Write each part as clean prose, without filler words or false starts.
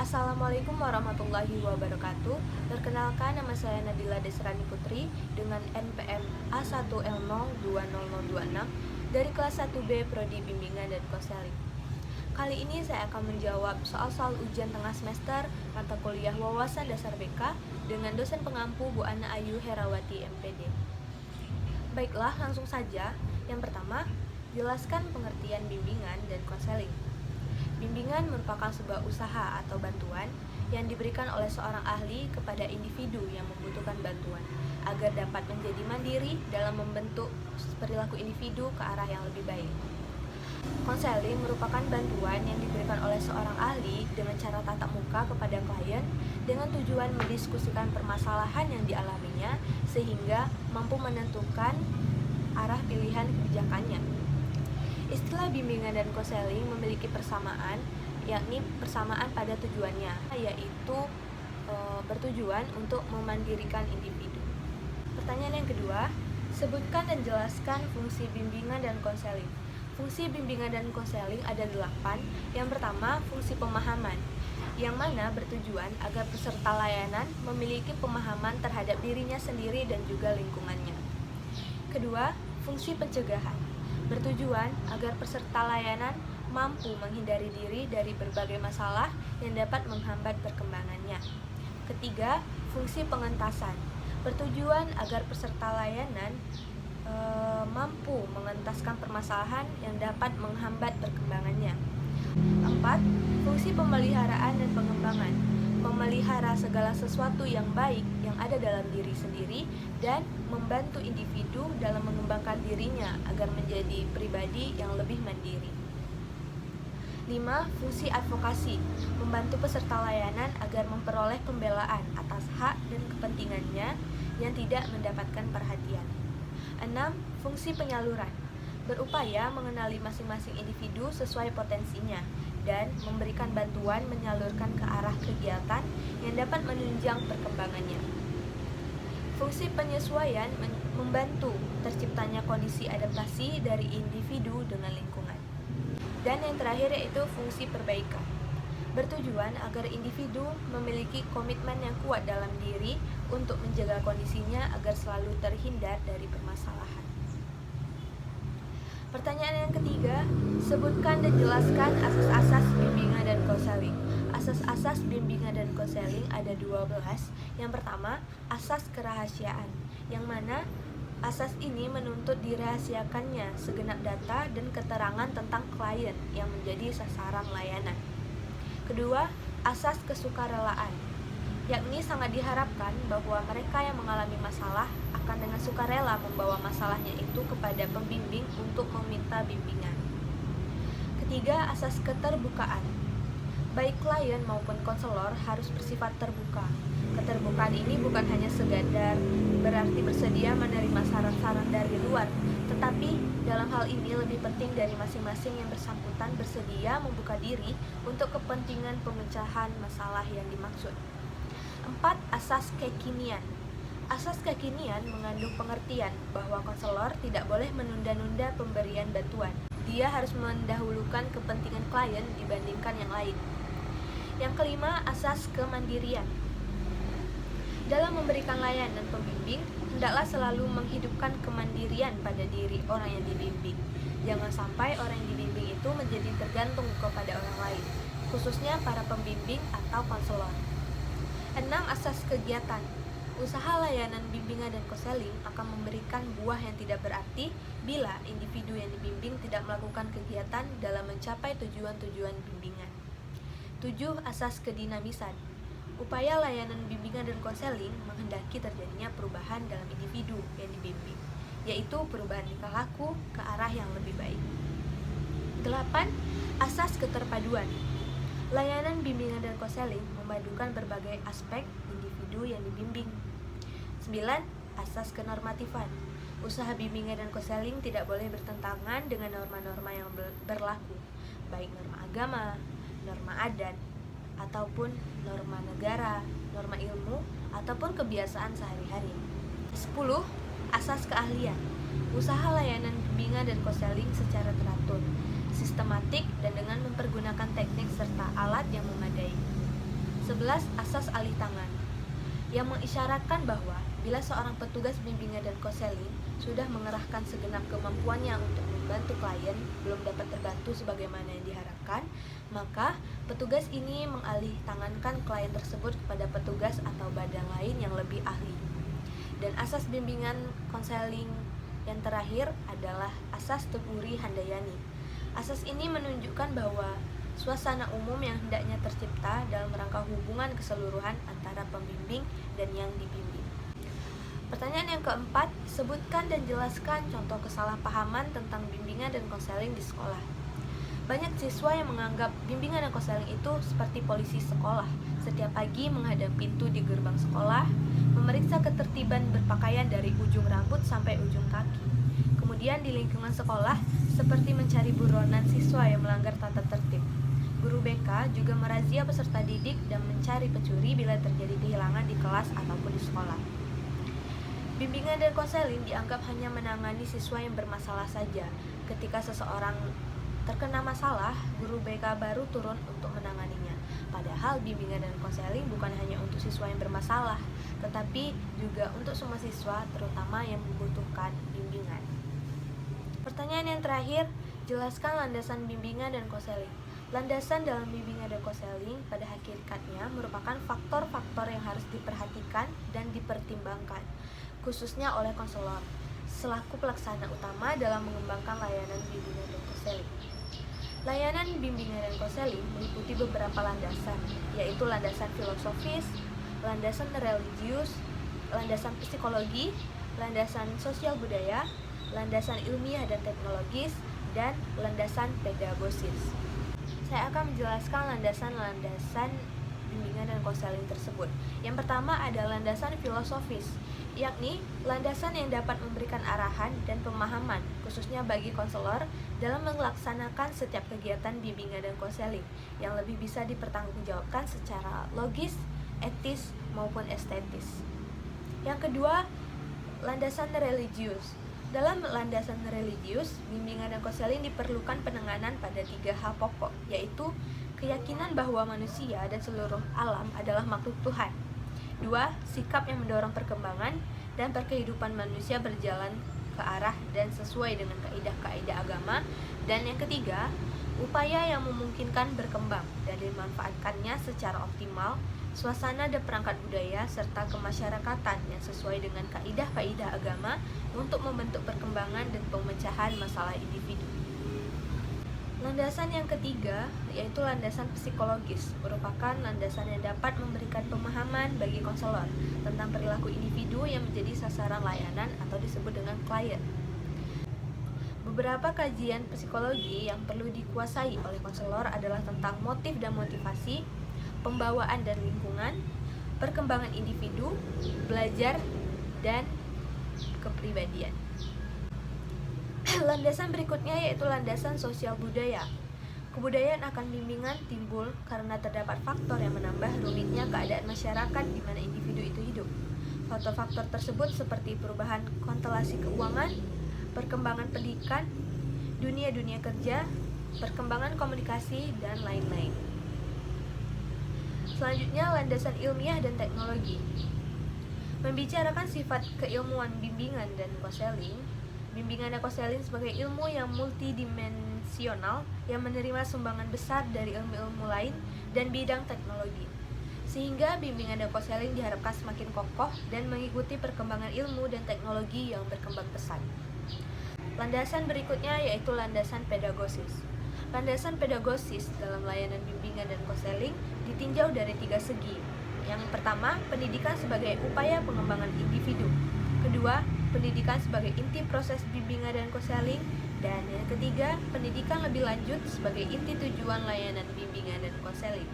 Assalamualaikum warahmatullahi wabarakatuh. Perkenalkan, nama saya Nabila Desrani Putri dengan NPM A1L020026 dari kelas 1B Prodi Bimbingan dan Konseling. Kali ini saya akan menjawab soal-soal ujian tengah semester mata kuliah Wawasan Dasar BK dengan dosen pengampu Bu Ana Ayu Herawati MPD. Baiklah, langsung saja. Yang pertama, jelaskan pengertian bimbingan dan konseling. Bimbingan merupakan sebuah usaha atau bantuan yang diberikan oleh seorang ahli kepada individu yang membutuhkan bantuan agar dapat menjadi mandiri dalam membentuk perilaku individu ke arah yang lebih baik. Konseling merupakan bantuan yang diberikan oleh seorang ahli dengan cara tatap muka kepada klien dengan tujuan mendiskusikan permasalahan yang dialaminya sehingga mampu menentukan arah pilihan kebijakannya. Istilah bimbingan dan konseling memiliki persamaan, yakni persamaan pada tujuannya, yaitu bertujuan untuk memandirikan individu. Pertanyaan yang kedua, sebutkan dan jelaskan fungsi bimbingan dan konseling. Fungsi bimbingan dan konseling ada 8. Yang pertama, fungsi pemahaman, yang mana bertujuan agar peserta layanan memiliki pemahaman terhadap dirinya sendiri dan juga lingkungannya. Kedua, fungsi pencegahan, bertujuan agar peserta layanan mampu menghindari diri dari berbagai masalah yang dapat menghambat perkembangannya. Ketiga, fungsi pengentasan, bertujuan agar peserta layanan mampu mengentaskan permasalahan yang dapat menghambat perkembangannya. 4. Fungsi pemeliharaan dan pengembangan, memelihara segala sesuatu yang baik yang ada dalam diri sendiri dan membantu individu dalam mengembangkan dirinya agar menjadi pribadi yang lebih mandiri. 5. Fungsi advokasi, membantu peserta layanan agar memperoleh pembelaan atas hak dan kepentingannya yang tidak mendapatkan perhatian. 6. Fungsi penyaluran, berupaya mengenali masing-masing individu sesuai potensinya dan memberikan bantuan menyalurkan ke arah kegiatan yang dapat menunjang perkembangannya. Fungsi penyesuaian membantu terciptanya kondisi adaptasi dari individu dengan lingkungan. Dan yang terakhir yaitu fungsi perbaikan, bertujuan agar individu memiliki komitmen yang kuat dalam diri untuk menjaga kondisinya agar selalu terhindar dari permasalahan. Pertanyaan yang ketiga, sebutkan dan jelaskan asas-asas bimbingan dan konseling. Asas-asas bimbingan dan konseling ada 12. Yang pertama, asas kerahasiaan, yang mana asas ini menuntut dirahasiakannya segenap data dan keterangan tentang klien yang menjadi sasaran layanan. Kedua, asas kesukarelaan, yakni sangat diharapkan bahwa mereka yang mengalami masalah akan dengan sukarela membawa masalahnya itu kepada pembimbing untuk meminta bimbingan. Ketiga, asas keterbukaan, baik klien maupun konselor harus bersifat terbuka. Keterbukaan ini bukan hanya sekadar berarti bersedia menerima saran-saran dari luar, tetapi dalam hal ini lebih penting dari masing-masing yang bersangkutan bersedia membuka diri untuk kepentingan pemecahan masalah yang dimaksud. 4. Asas kekinian. Asas kekinian mengandung pengertian bahwa konselor tidak boleh menunda-nunda pemberian bantuan. Dia harus mendahulukan kepentingan klien dibandingkan yang lain. Yang kelima, asas kemandirian. Dalam memberikan layanan pembimbing, hendaklah selalu menghidupkan kemandirian pada diri orang yang dibimbing. Jangan sampai orang yang dibimbing itu menjadi tergantung kepada orang lain, khususnya para pembimbing atau konselor. 6. Asas kegiatan. Usaha layanan bimbingan dan konseling akan memberikan buah yang tidak berarti bila individu yang dibimbing tidak melakukan kegiatan dalam mencapai tujuan-tujuan bimbingan. 7. Asas kedinamisan. Upaya layanan bimbingan dan konseling menghendaki terjadinya perubahan dalam individu yang dibimbing, yaitu perubahan tingkah laku ke arah yang lebih baik. 8. Asas keterpaduan. Layanan bimbingan dan konseling memadukan berbagai aspek individu yang dibimbing. 9. Asas kenormatifan. Usaha bimbingan dan konseling tidak boleh bertentangan dengan norma-norma yang berlaku, baik norma agama, norma adat, ataupun norma negara, norma ilmu, ataupun kebiasaan sehari-hari. 10. Asas keahlian. Usaha layanan bimbingan dan konseling secara teratur, sistematik, dan dengan mempergunakan teknik serta alat yang memadai. 11. Asas alih tangan, yang mengisyaratkan bahwa bila seorang petugas bimbingan dan konseling sudah mengerahkan segenap kemampuannya untuk membantu klien belum dapat terbantu sebagaimana yang diharapkan, maka petugas ini mengalih tangankan klien tersebut kepada petugas atau badan lain yang lebih ahli. Dan asas bimbingan konseling yang terakhir adalah asas Teburi Handayani. Asas ini menunjukkan bahwa suasana umum yang hendaknya tercipta dalam rangka hubungan keseluruhan antara pembimbing dan yang dibimbing. Pertanyaan yang keempat, sebutkan dan jelaskan contoh kesalahpahaman tentang bimbingan dan konseling di sekolah. Banyak siswa yang menganggap bimbingan dan konseling itu seperti polisi sekolah. Setiap pagi menghadap pintu di gerbang sekolah, memeriksa ketertiban berpakaian dari ujung rambut sampai ujung kaki. Kemudian di lingkungan sekolah, seperti mencari buronan siswa yang melanggar tata tertib. Guru BK juga merazia peserta didik dan mencari pencuri bila terjadi kehilangan di kelas ataupun di sekolah. Bimbingan dan konseling dianggap hanya menangani siswa yang bermasalah saja. Ketika seseorang terkena masalah, guru BK baru turun untuk menanganinya. Padahal bimbingan dan konseling bukan hanya untuk siswa yang bermasalah, tetapi juga untuk semua siswa, terutama yang membutuhkan bimbingan. Pertanyaan yang terakhir, jelaskan landasan bimbingan dan konseling. Landasan dalam bimbingan dan konseling pada hakikatnya merupakan faktor-faktor yang harus diperhatikan dan dipertimbangkan, khususnya oleh konselor, selaku pelaksana utama dalam mengembangkan layanan bimbingan dan konseling. Layanan bimbingan dan konseling meliputi beberapa landasan, yaitu landasan filosofis, landasan religius, landasan psikologi, landasan sosial budaya, landasan ilmiah dan teknologis, dan landasan pedagosis. Saya akan menjelaskan landasan-landasan bimbingan dan konseling tersebut. Yang pertama adalah landasan filosofis, yakni landasan yang dapat memberikan arahan dan pemahaman, khususnya bagi konselor dalam melaksanakan setiap kegiatan bimbingan dan konseling, yang lebih bisa dipertanggungjawabkan secara logis, etis, maupun estetis. Yang kedua, landasan religius. Dalam landasan religius, bimbingan dan konseling diperlukan penanganan pada 3 hal pokok, yaitu keyakinan bahwa manusia dan seluruh alam adalah makhluk Tuhan. 2. Sikap yang mendorong perkembangan dan perkehidupan manusia berjalan ke arah dan sesuai dengan kaidah-kaidah agama. Dan yang ketiga, upaya yang memungkinkan berkembang dan dimanfaatkannya secara optimal suasana dan perangkat budaya serta kemasyarakatan yang sesuai dengan kaidah-kaidah agama untuk membentuk perkembangan dan pemecahan masalah individu. Landasan yang ketiga yaitu landasan psikologis, merupakan landasan yang dapat memberikan pemahaman bagi konselor tentang perilaku individu yang menjadi sasaran layanan atau disebut dengan klien. Beberapa kajian psikologi yang perlu dikuasai oleh konselor adalah tentang motif dan motivasi, pembawaan dan lingkungan, perkembangan individu, belajar, dan kepribadian. Landasan berikutnya yaitu landasan sosial budaya. Kebudayaan akan bimbingan timbul karena terdapat faktor yang menambah rumitnya keadaan masyarakat di mana individu itu hidup. Faktor-faktor tersebut seperti perubahan konstelasi keuangan, perkembangan pendidikan, dunia kerja, perkembangan komunikasi, dan lain-lain. Selanjutnya, landasan ilmiah dan teknologi. Membicarakan sifat keilmuan bimbingan dan konseling. Bimbingan dan konseling sebagai ilmu yang multidimensional yang menerima sumbangan besar dari ilmu-ilmu lain dan bidang teknologi. Sehingga bimbingan dan konseling diharapkan semakin kokoh dan mengikuti perkembangan ilmu dan teknologi yang berkembang pesat. Landasan berikutnya yaitu landasan pedagosis. Landasan pedagosis dalam layanan bimbingan dan konseling ditinjau dari 3 segi. Yang pertama, pendidikan sebagai upaya pengembangan individu. Kedua, pendidikan sebagai inti proses bimbingan dan konseling. Dan yang ketiga, pendidikan lebih lanjut sebagai inti tujuan layanan bimbingan dan konseling.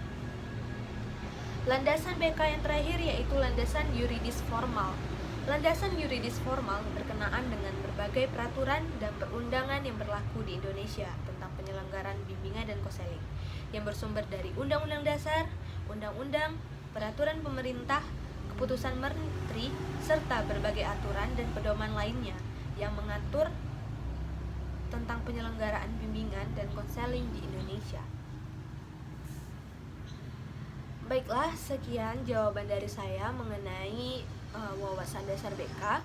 Landasan BK yang terakhir yaitu landasan yuridis formal. Landasan yuridis formal berkenaan dengan berbagai peraturan dan perundangan yang berlaku di Indonesia tentang penyelenggaraan bimbingan dan konseling yang bersumber dari Undang-Undang Dasar, Undang-Undang, peraturan pemerintah, keputusan menteri, serta berbagai aturan dan pedoman lainnya yang mengatur tentang penyelenggaraan bimbingan dan konseling di Indonesia. Baiklah, sekian jawaban dari saya mengenai wawasan dasar BK.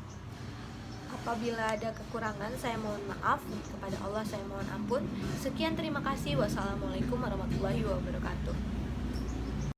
Apabila ada kekurangan, saya mohon maaf. Kepada Allah saya mohon ampun. Sekian, terima kasih. Wassalamualaikum warahmatullahi wabarakatuh.